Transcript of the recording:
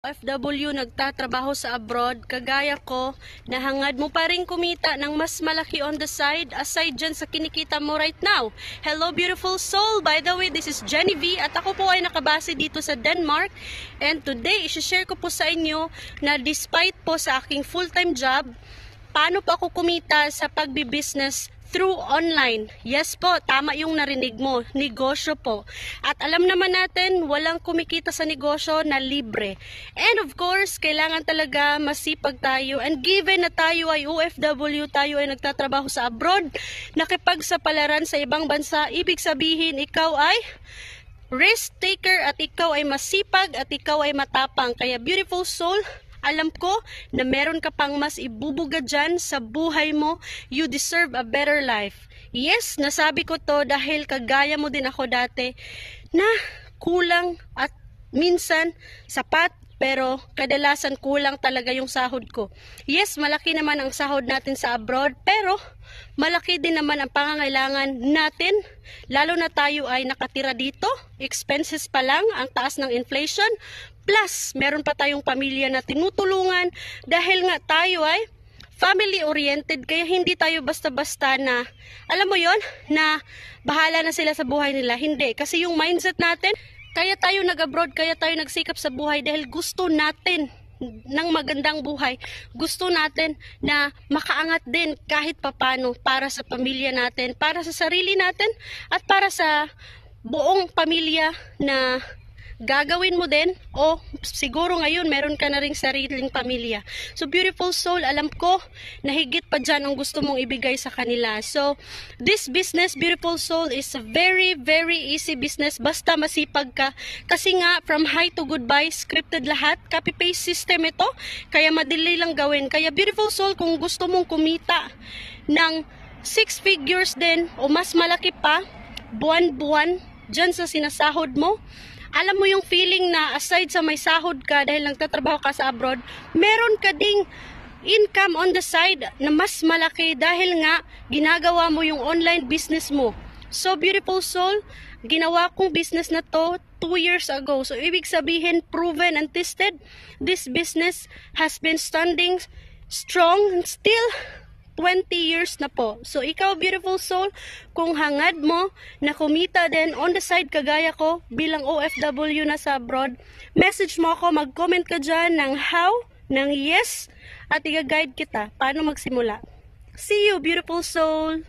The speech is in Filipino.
OFW nagtatrabaho sa abroad, kagaya ko, nahangad mo pa rin kumita ng mas malaki on the side, aside dyan sa kinikita mo right now. Hello beautiful soul! By the way, this is Jenny V at ako po ay nakabase dito sa Denmark. And today, isi-share ko po sa inyo na despite po sa aking full-time job, paano po ako kumita sa pagbi-business through online. Yes po, tama yung narinig mo, negosyo po. At alam naman natin, walang kumikita sa negosyo na libre. And of course, kailangan talaga masipag tayo. And given na tayo ay OFW, tayo ay nagtatrabaho sa abroad, nakipagsapalaran sa ibang bansa, ibig sabihin ikaw ay risk taker at ikaw ay masipag at ikaw ay matapang. Kaya beautiful soul, alam ko na meron ka pang mas ibubuga dyan sa buhay mo. You deserve a better life. Yes, nasabi ko to dahil kagaya mo din ako dati na kulang at minsan sapat pero kadalasan kulang talaga yung sahod ko. Yes, malaki naman ang sahod natin sa abroad pero malaki din naman ang pangangailangan natin. Lalo na tayo ay nakatira dito. Expenses pa lang, ang taas ng inflation. Plus, meron pa tayong pamilya na tinutulungan dahil nga tayo ay family-oriented. Kaya hindi tayo basta-basta na, alam mo yon na bahala na sila sa buhay nila. Hindi, kasi yung mindset natin, kaya tayo nag-abroad, kaya tayo nagsikap sa buhay dahil gusto natin ng magandang buhay. Gusto natin na makaangat din kahit papano para sa pamilya natin, para sa sarili natin, at para sa buong pamilya na gagawin mo din o siguro ngayon meron ka na ring sariling pamilya. So beautiful soul, alam ko na higit pa dyan ang gusto mong ibigay sa kanila. So this business, beautiful soul, is a very easy business basta masipag ka. Kasi nga from high to goodbye, scripted lahat, copy paste system ito, kaya madali lang gawin. Kaya beautiful soul, kung gusto mong kumita ng 6 figures din o mas malaki pa buwan-buwan dyan sa sinasahod mo, alam mo yung feeling na aside sa may sahod ka dahil nagtatrabaho ka sa abroad, meron ka ding income on the side na mas malaki dahil nga ginagawa mo yung online business mo. So beautiful soul, ginawa kong business na to 2 years ago. So ibig sabihin, proven and tested, this business has been standing strong and still 20 years na po. So ikaw beautiful soul, kung hangad mo na kumita din on the side kagaya ko bilang OFW na sa abroad, message mo ako, mag-comment ka dyan ng how, ng yes, at i-guide kita paano magsimula. See you beautiful soul!